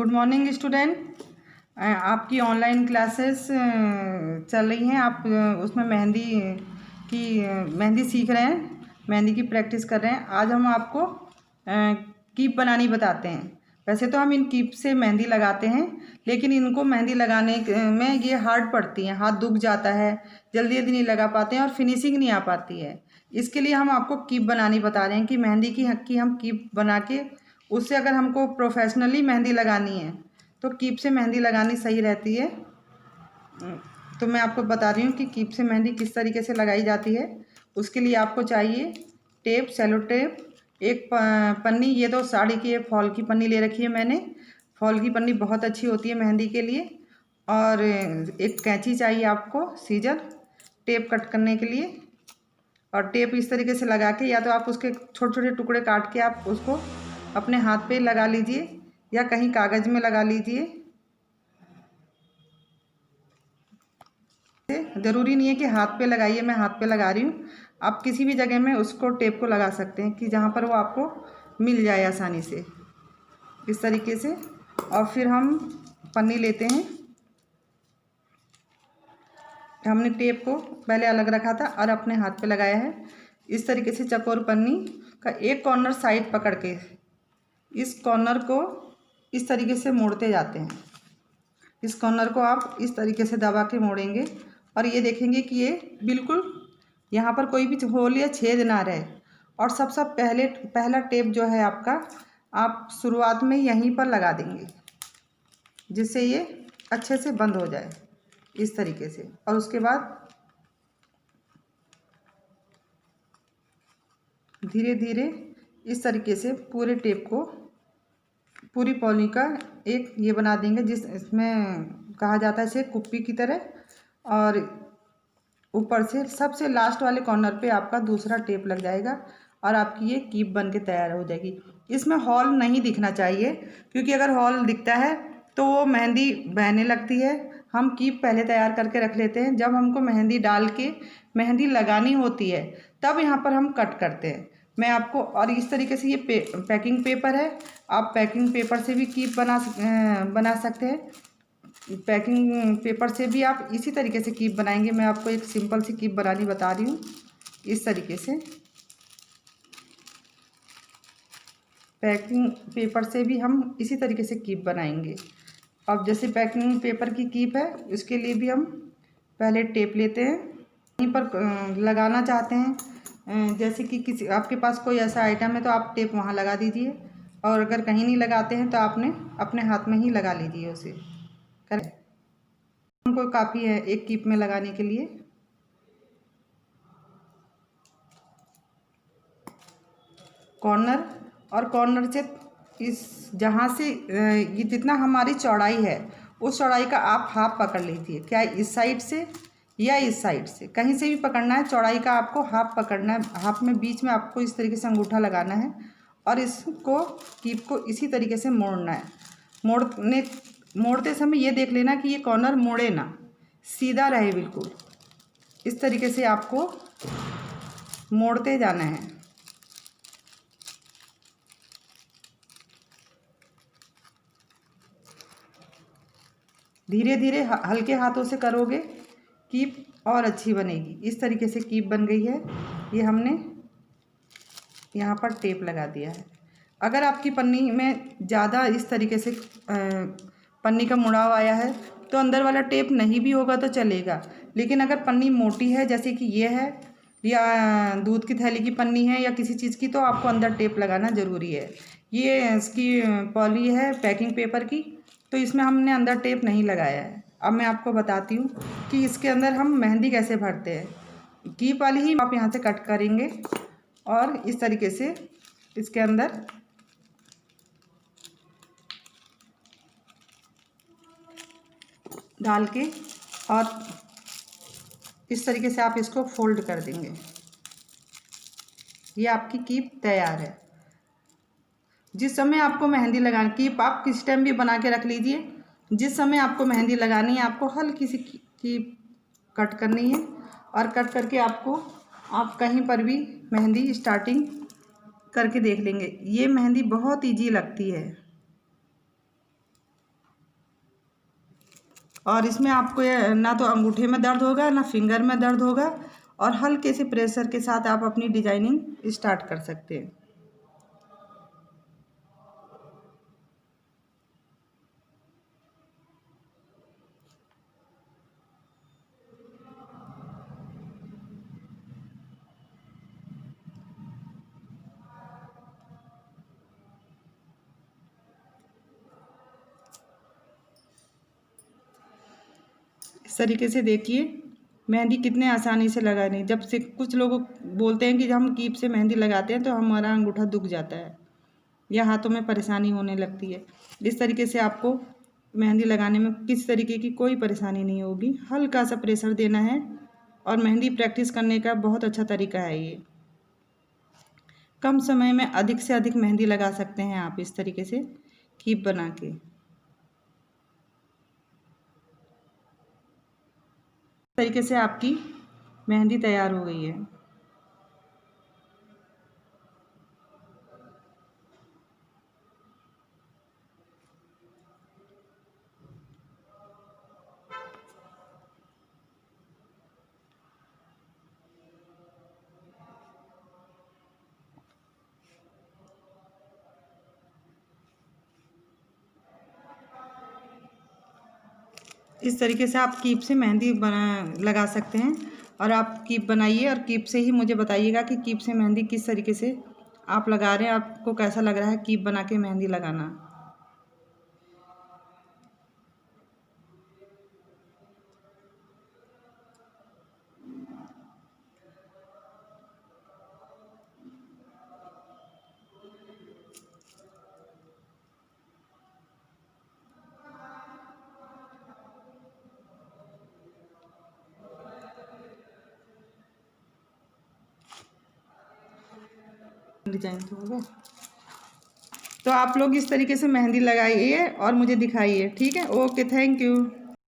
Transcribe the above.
Good morning student. आपकी online classes चल रही हैं। आप उसमें मेहंदी सीख रहे हैं, मेहंदी की प्रैक्टिस कर रहे हैं। आज हम आपको कीप बनानी बताते हैं। वैसे तो हम इन कीप से मेहंदी लगाते हैं, लेकिन इनको मेहंदी लगाने में ये हार्ड पड़ती हैं, हाथ दुख जाता है, जल्दी जल्दी नहीं लगा पाते हैं और फिनिशिंग नहीं आ पाती है। इसके लिए हम आपको कीप बनानी बता रहे हैं कि मेहंदी की हम कीप बना के उससे अगर हमको प्रोफेशनली मेहंदी लगानी है तो कीप से मेहंदी लगानी सही रहती है। तो मैं आपको बता रही हूँ कि कीप से मेहंदी किस तरीके से लगाई जाती है। उसके लिए आपको चाहिए टेप, सेलो टेप, एक पन्नी। ये तो साड़ी की फॉल की पन्नी ले रखी है मैंने। फॉल की पन्नी बहुत अच्छी होती है मेहंदी के लिए। और एक कैंची चाहिए आपको, सीजर, टेप कट करने के लिए। और टेप इस तरीके से लगा के, या तो आप उसके छोटे छोटे टुकड़े काट के आप उसको अपने हाथ पे लगा लीजिए या कहीं कागज़ में लगा लीजिए। ज़रूरी नहीं है कि हाथ पे लगाइए, मैं हाथ पे लगा रही हूँ। आप किसी भी जगह में उसको टेप को लगा सकते हैं कि जहाँ पर वो आपको मिल जाए आसानी से, इस तरीके से। और फिर हम पन्नी लेते हैं। हमने टेप को पहले अलग रखा था और अपने हाथ पे लगाया है। इस तरीके से चकोर पन्नी का एक कॉर्नर साइड पकड़ के इस कॉर्नर को इस तरीके से मोड़ते जाते हैं। इस कॉर्नर को आप इस तरीके से दबा के मोड़ेंगे और ये देखेंगे कि ये बिल्कुल यहाँ पर कोई भी होल या छेद ना रहे। और सबसे पहला टेप जो है आपका, आप शुरुआत में यहीं पर लगा देंगे जिससे ये अच्छे से बंद हो जाए, इस तरीके से। और उसके बाद धीरे धीरे इस तरीके से पूरे टेप को, पूरी पॉली का एक ये बना देंगे, इसमें कहा जाता है इसे कुप्पी की तरह। और ऊपर से सबसे लास्ट वाले कॉर्नर पे आपका दूसरा टेप लग जाएगा और आपकी ये कीप बन के तैयार हो जाएगी। इसमें हॉल नहीं दिखना चाहिए, क्योंकि अगर हॉल दिखता है तो वो मेहंदी बहने लगती है। हम कीप पहले तैयार करके रख लेते हैं, जब हमको मेहंदी डाल के मेहंदी लगानी होती है तब यहाँ पर हम कट करते हैं। मैं आपको, और इस तरीके से ये पैकिंग पेपर है, आप पैकिंग पेपर से भी कीप बना सकते हैं। पैकिंग पेपर से भी आप इसी तरीके से कीप बनाएंगे। मैं आपको एक सिंपल सी कीप बनानी बता रही हूँ। इस तरीके से पैकिंग पेपर से भी हम इसी तरीके से कीप बनाएंगे। अब जैसे पैकिंग पेपर की कीप है, उसके लिए भी हम पहले टेप लेते हैं, कहीं पर लगाना चाहते हैं, जैसे कि किसी आपके पास कोई ऐसा आइटम है तो आप टेप वहाँ लगा दीजिए। और अगर कहीं नहीं लगाते हैं तो आपने अपने हाथ में ही लगा लीजिए उसे। हमको काफ़ी है एक कीप में लगाने के लिए। कॉर्नर और कॉर्नर से इस जहाँ से ये जितना हमारी चौड़ाई है उस चौड़ाई का आप हाफ पकड़ लीजिए, क्या इस साइड से या इस साइड से, कहीं से भी पकड़ना है। चौड़ाई का आपको हाफ पकड़ना है। हाफ में बीच में आपको इस तरीके से अंगूठा लगाना है और इसको कीप को इसी तरीके से मोड़ना है। मोड़ते समय ये देख लेना कि ये कॉर्नर मोड़े ना, सीधा रहे बिल्कुल। इस तरीके से आपको मोड़ते जाना है। धीरे धीरे हल्के हाथों से करोगे कीप और अच्छी बनेगी। इस तरीके से कीप बन गई है। ये हमने यहाँ पर टेप लगा दिया है। अगर आपकी पन्नी में ज़्यादा इस तरीके से पन्नी का मुड़ाव आया है तो अंदर वाला टेप नहीं भी होगा तो चलेगा। लेकिन अगर पन्नी मोटी है, जैसे कि ये है, या दूध की थैली की पन्नी है या किसी चीज़ की, तो आपको अंदर टेप लगाना ज़रूरी है। ये इसकी पॉली है पैकिंग पेपर की, तो इसमें हमने अंदर टेप नहीं लगाया है। अब मैं आपको बताती हूँ कि इसके अंदर हम मेहंदी कैसे भरते हैं। कीप वाली ही आप यहाँ से कट करेंगे और इस तरीके से इसके अंदर डाल के और इस तरीके से आप इसको फोल्ड कर देंगे। ये आपकी कीप तैयार है। जिस समय आपको मेहंदी लगानी, कीप आप किस टाइम भी बना के रख लीजिए। जिस समय आपको मेहंदी लगानी है आपको हल्की सी कीप कट करनी है और कट करके आप कहीं पर भी मेहंदी स्टार्टिंग करके देख लेंगे। ये मेहंदी बहुत इजी लगती है। और इसमें आपको ना तो अंगूठे में दर्द होगा ना फिंगर में दर्द होगा, और हल्के से प्रेशर के साथ आप अपनी डिजाइनिंग स्टार्ट कर सकते हैं। इस तरीके से देखिए मेहंदी कितने आसानी से लगा रही। जब से कुछ लोग बोलते हैं कि जब हम कीप से मेहंदी लगाते हैं तो हमारा अंगूठा दुख जाता है या हाथों में परेशानी होने लगती है। इस तरीके से आपको मेहंदी लगाने में किस तरीके की कोई परेशानी नहीं होगी। हल्का सा प्रेशर देना है और मेहंदी प्रैक्टिस करने का बहुत अच्छा तरीका है ये। कम समय में अधिक से अधिक मेहंदी लगा सकते हैं आप इस तरीके से कीप बना के। तरीके से आपकी मेहंदी तैयार हो गई है। इस तरीके से आप कीप से मेहंदी लगा सकते हैं। और आप कीप बनाइए और कीप से ही मुझे बताइएगा कि कीप से मेहंदी किस तरीके से आप लगा रहे हैं, आपको कैसा लग रहा है कीप बना के मेहंदी लगाना। डिजाइन तो हो गया। तो आप लोग इस तरीके से मेहंदी लगाइए और मुझे दिखाइए, ठीक है। Okay, thank you.